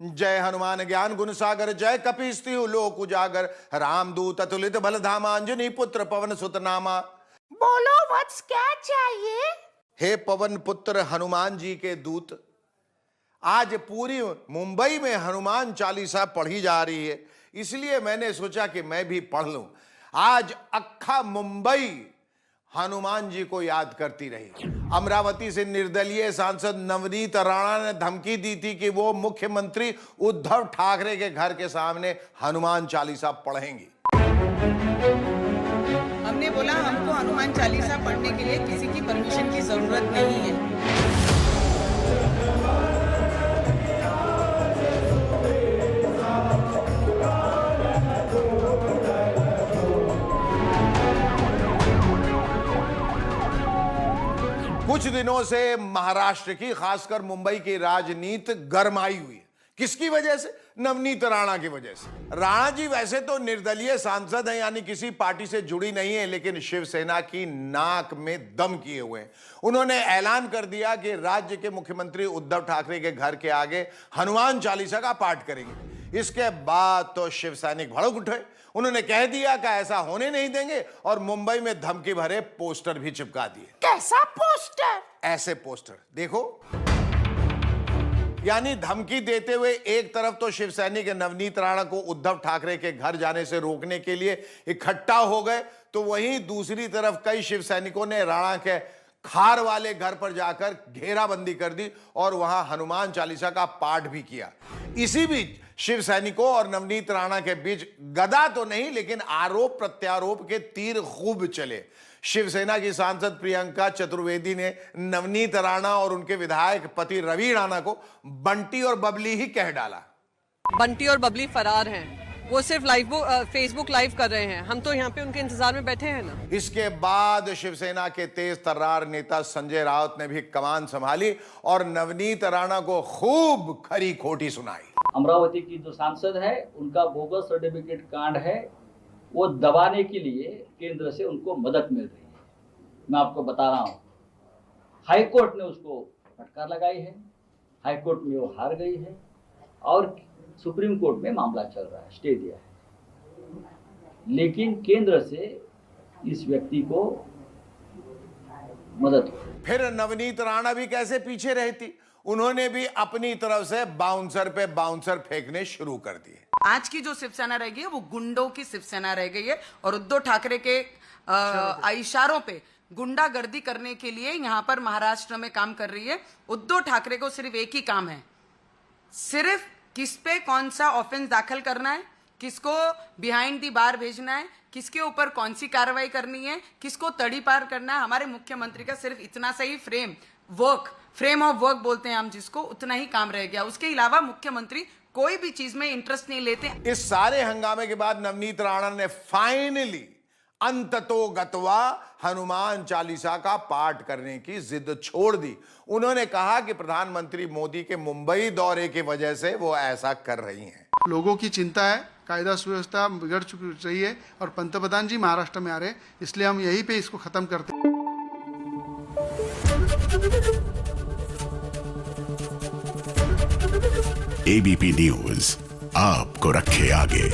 जय हनुमान ज्ञान गुण सागर, जय कपीस्त्यु लोक उजागर, रामदूत अतुलित बल धामा, अंजनी पुत्र पवन सुत नामा। बोलो वत्स, क्या चाहिए? हे पवन पुत्र हनुमान जी के दूत, आज पूरी मुंबई में हनुमान चालीसा पढ़ी जा रही है, इसलिए मैंने सोचा कि मैं भी पढ़ लूं। आज अक्खा मुंबई हनुमान जी को याद करती रही। अमरावती से निर्दलीय सांसद नवनीत राणा ने धमकी दी थी कि वो मुख्यमंत्री उद्धव ठाकरे के घर के सामने हनुमान चालीसा पढ़ेंगी। हमने बोला हमको हनुमान चालीसा पढ़ने के लिए किसी की परमिशन की जरूरत नहीं है। कुछ दिनों से महाराष्ट्र की, खासकर मुंबई की राजनीति गरमाई हुई है। किसकी वजह से? नवनीत राणा की वजह से। राणा जी वैसे तो निर्दलीय सांसद हैं, यानी किसी पार्टी से जुड़ी नहीं है, लेकिन शिवसेना की नाक में दम किए हुए हैं। उन्होंने ऐलान कर दिया कि राज्य के मुख्यमंत्री उद्धव ठाकरे के घर के आगे हनुमान चालीसा का पाठ करेंगे। इसके बाद तो शिव सैनिक भड़क उठे। उन्होंने कह दिया कि ऐसा होने नहीं देंगे और मुंबई में धमकी भरे पोस्टर भी चिपका दिए। कैसा पोस्टर? ऐसे पोस्टर देखो, यानी धमकी देते हुए एक तरफ तो शिव सैनिक नवनीत राणा को उद्धव ठाकरे के घर जाने से रोकने के लिए इकट्ठा हो गए, तो वहीं दूसरी तरफ कई शिव सैनिकों ने राणा के खार वाले घर पर जाकर घेराबंदी कर दी और वहां हनुमान चालीसा का पाठ भी किया। इसी बीच शिव सैनिकों और नवनीत राणा के बीच गदा तो नहीं, लेकिन आरोप प्रत्यारोप के तीर खूब चले। शिवसेना की सांसद प्रियंका चतुर्वेदी ने नवनीत राणा और उनके विधायक पति रवि राणा को बंटी और बबली ही कह डाला। बंटी और बबली फरार हैं, वो सिर्फ फेसबुक लाइव कर रहे हैं, हम तो यहाँ पे उनके इंतजार में बैठे हैं ना। इसके बाद शिवसेना के तेज तर्रार नेता संजय राउत ने भी कमान संभाली और नवनीत राणा को खूब खरी खोटी सुनाई। अमरावती की जो सांसद है, उनका बोगस सर्टिफिकेट कांड है, वो दबाने के लिए केंद्र से उनको मदद मिल रही है। मैं आपको बता रहा हूँ, हाईकोर्ट ने उसको फटकार लगाई है, हाईकोर्ट में वो हार गई है और सुप्रीम कोर्ट में मामला चल रहा है, स्टे दिया है। लेकिन केंद्र से इस व्यक्ति को मदद हो। फिर नवनीत राणा भी कैसे पीछे रहती, उन्होंने भी अपनी तरफ से बाउंसर पे बाउंसर फेंकने शुरू कर दिए। आज की जो शिवसेना रह गई है वो गुंडों की शिवसेना रह गई है और उद्धव ठाकरे के इशारों पे गुंडागर्दी करने के लिए यहाँ पर महाराष्ट्र में काम कर रही है। उद्धव ठाकरे को सिर्फ एक ही काम है, सिर्फ किस पे कौन सा ऑफेंस दाखिल करना है, किसको बिहाइंड दी बार भेजना है, किसके ऊपर कौन सी कार्रवाई करनी है, किसको तड़ी पार करना है। हमारे मुख्यमंत्री का सिर्फ इतना सा ही फ्रेम ऑफ वर्क बोलते हैं हम जिसको, उतना ही काम रह गया। उसके अलावा मुख्यमंत्री कोई भी चीज में इंटरेस्ट नहीं लेते। इस सारे हंगामे के बाद नवनीत राणा ने फाइनली अंततोगत्वा हनुमान चालीसा का पाठ करने की जिद छोड़ दी। उन्होंने कहा कि प्रधानमंत्री मोदी के मुंबई दौरे की वजह से वो ऐसा कर रही हैं। लोगों की चिंता है, कायदा सुव्यवस्था बिगड़ चुकी रही है और पंतप्रधान जी महाराष्ट्र में आ रहे हैं, इसलिए हम यहीं पे इसको खत्म करते हैं। एबीपी न्यूज आपको रखे आगे।